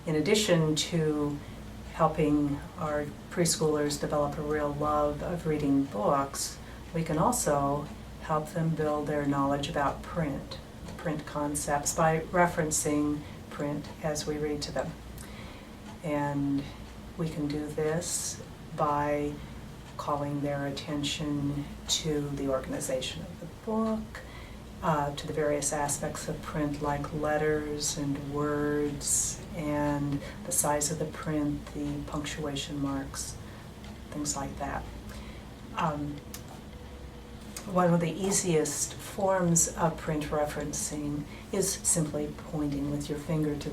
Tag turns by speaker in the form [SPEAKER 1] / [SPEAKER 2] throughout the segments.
[SPEAKER 1] in addition to helping our preschoolers develop a real love of reading books, we can also help them build their knowledge about print, the print concepts, by referencing print as we read to them. And we can do this by calling their attention to the organization of the book, to the various aspects of print like letters and words and the size of the print, the punctuation marks, things like that. One of the easiest forms of print referencing is simply pointing with your finger to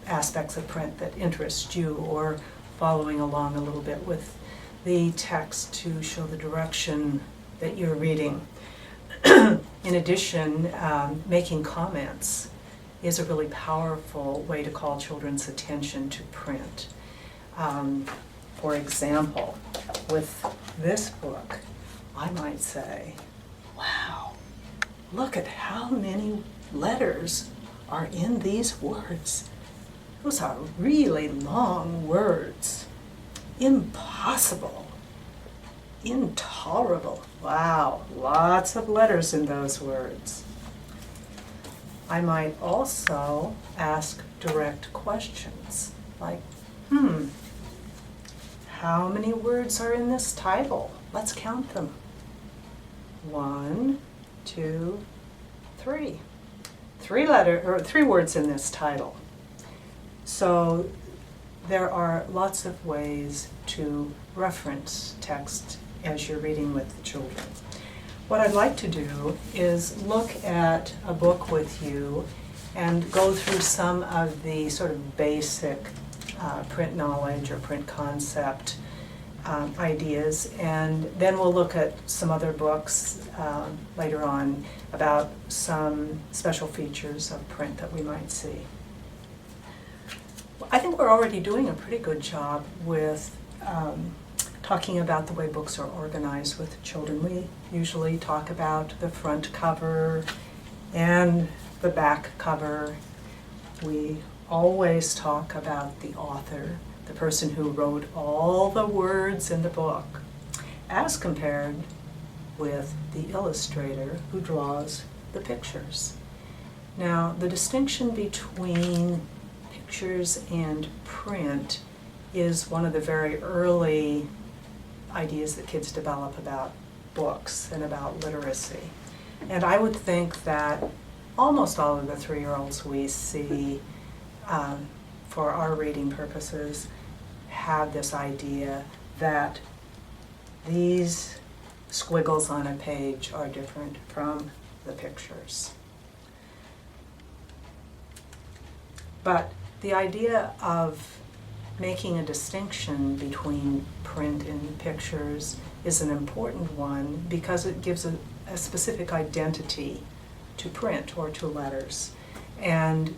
[SPEAKER 1] aspects of print that interest you, or following along a little bit with the text to show the direction that you're reading. In addition, making comments is a really powerful way to call children's attention to print. For example, with this book, I might say, wow, look at how many letters are in these words. Those are really long words. Impossible. Intolerable. Wow, lots of letters in those words. I might also ask direct questions like, how many words are in this title? Let's count them. 1, 2, 3. Three words in this title. So there are lots of ways to reference text as you're reading with the children. What I'd like to do is look at a book with you and go through some of the sort of basic print knowledge or print concept ideas, and then we'll look at some other books later on about some special features of print that we might see. I think we're already doing a pretty good job with talking about the way books are organized with children. We usually talk about the front cover and the back cover. We always talk about the author, the person who wrote all the words in the book, as compared with the illustrator who draws the pictures. Now, the distinction between pictures and print is one of the very early ideas that kids develop about books and about literacy. And I would think that almost all of the 3-year-olds we see for our reading purposes have this idea that these squiggles on a page are different from the pictures. But the idea of making a distinction between print and pictures is an important one because it gives a specific identity to print or to letters. And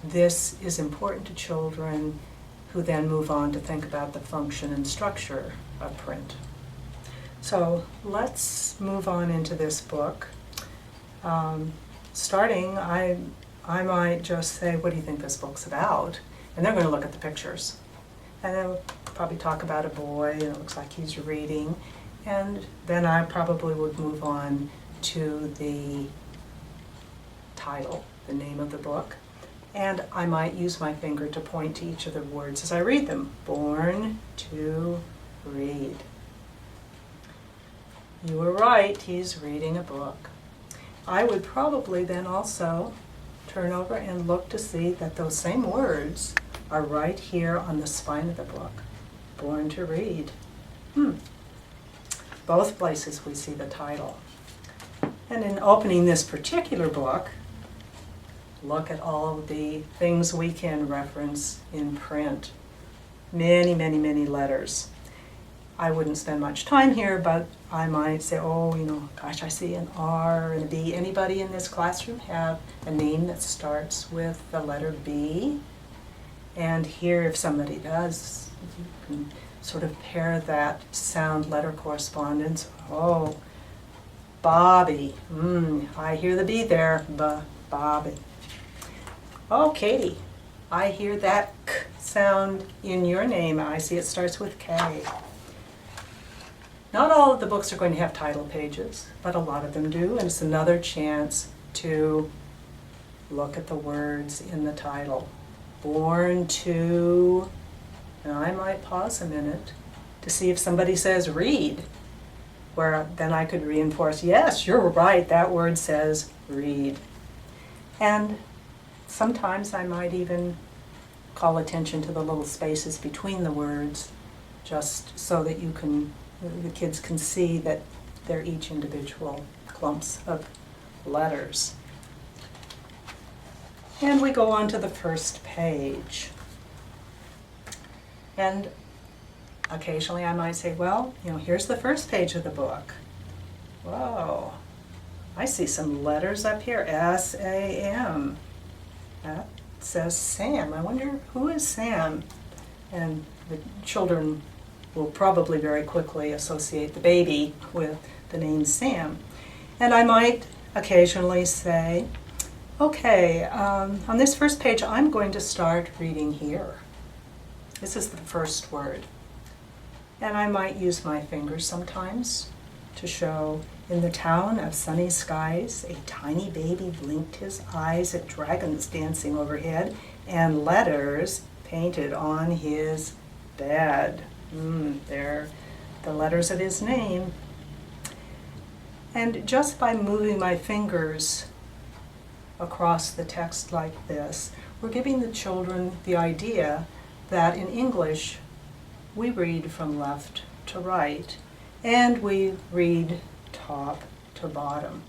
[SPEAKER 1] this is important to children who then move on to think about the function and structure of print. So let's move on into this book. Starting, I might just say, what do you think this book's about? And they're going to look at the pictures. And then we'll probably talk about a boy, and it looks like he's reading. And then I probably would move on to the title, the name of the book. And I might use my finger to point to each of the words as I read them. Born to read. You were right, he's reading a book. I would probably then also turn over and look to see that those same words are right here on the spine of the book. Born to read. Both places we see the title. And in opening this particular book, look at all of the things we can reference in print. Many, many, many letters. I wouldn't spend much time here, but I might say, gosh, I see an R and a B. Anybody in this classroom have a name that starts with the letter B? And here, if somebody does, you can sort of pair that sound-letter correspondence. Oh, Bobby. I hear the B there. Bobby. Oh, Katie. I hear that K sound in your name. I see it starts with K. Not all of the books are going to have title pages, but a lot of them do, and it's another chance to look at the words in the title. Born to, and I might pause a minute to see if somebody says read, where then I could reinforce, yes, you're right, that word says read. And sometimes I might even call attention to the little spaces between the words, just so that the kids can see that they're each individual clumps of letters. And we go on to the first page. And occasionally I might say, well, here's the first page of the book. Whoa, I see some letters up here, S-A-M. That says Sam. I wonder who is Sam? And the children will probably very quickly associate the baby with the name Sam. And I might occasionally say, okay, on this first page I'm going to start reading here. This is the first word. And I might use my fingers sometimes to show, in the town of sunny skies, a tiny baby blinked his eyes at dragons dancing overhead and letters painted on his bed. They're the letters of his name. And just by moving my fingers across the text like this, we're giving the children the idea that in English we read from left to right, and we read top to bottom.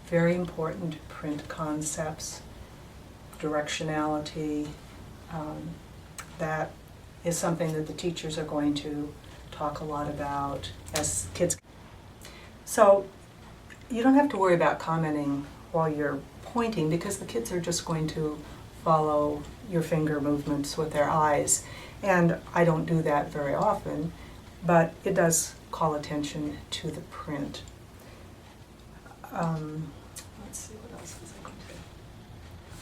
[SPEAKER 1] Very important print concepts, directionality, that is something that the teachers are going to talk a lot about as kids. So you don't have to worry about commenting while you're pointing, because the kids are just going to follow your finger movements with their eyes. And I don't do that very often, but it does call attention to the print. Let's see, what else was I going to do?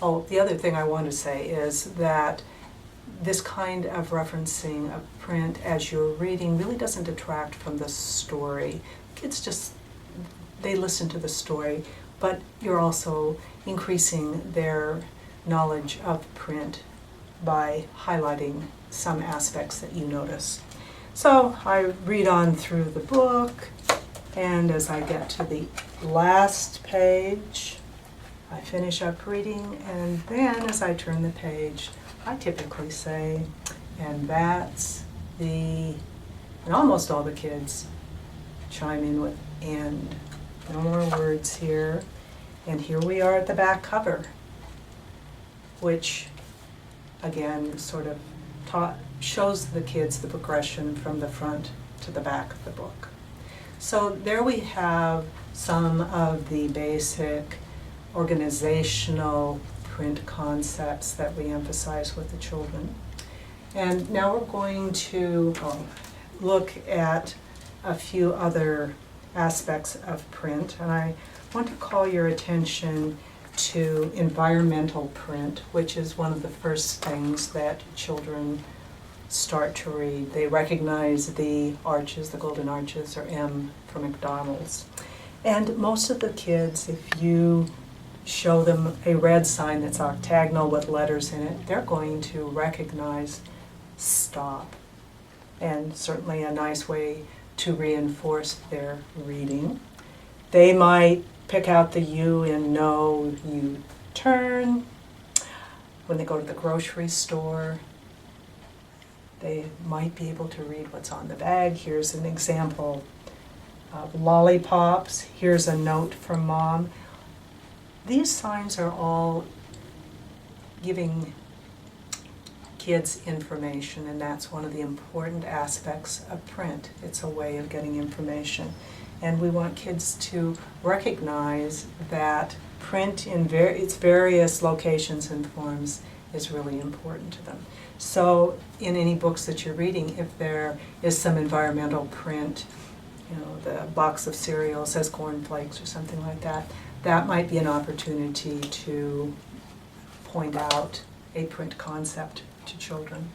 [SPEAKER 1] Oh, the other thing I want to say is that this kind of referencing of print as you're reading really doesn't detract from the story. Kids they listen to the story, but you're also increasing their knowledge of print by highlighting some aspects that you notice. So I read on through the book, and as I get to the last page, I finish up reading, and then as I turn the page, I typically say, and that's the, and almost all the kids chime in with and. No more words here. And here we are at the back cover, which again sort of shows the kids the progression from the front to the back of the book. So there we have some of the basic organizational print concepts that we emphasize with the children. And now we're going to look at a few other aspects of print, and I want to call your attention to environmental print, which is one of the first things that children start to read. They recognize the arches, the golden arches, or M for McDonald's. And most of the kids, if you show them a red sign that's octagonal with letters in it, they're going to recognize stop. And certainly a nice way to reinforce their reading. They might pick out the U in no, you turn. When they go to the grocery store, they might be able to read what's on the bag. Here's an example of lollipops. Here's a note from Mom. These signs are all giving kids information, and that's one of the important aspects of print. It's a way of getting information. And we want kids to recognize that print in its various locations and forms is really important to them. So in any books that you're reading, if there is some environmental print, the box of cereal says cornflakes or something like that, that might be an opportunity to point out a print concept to children.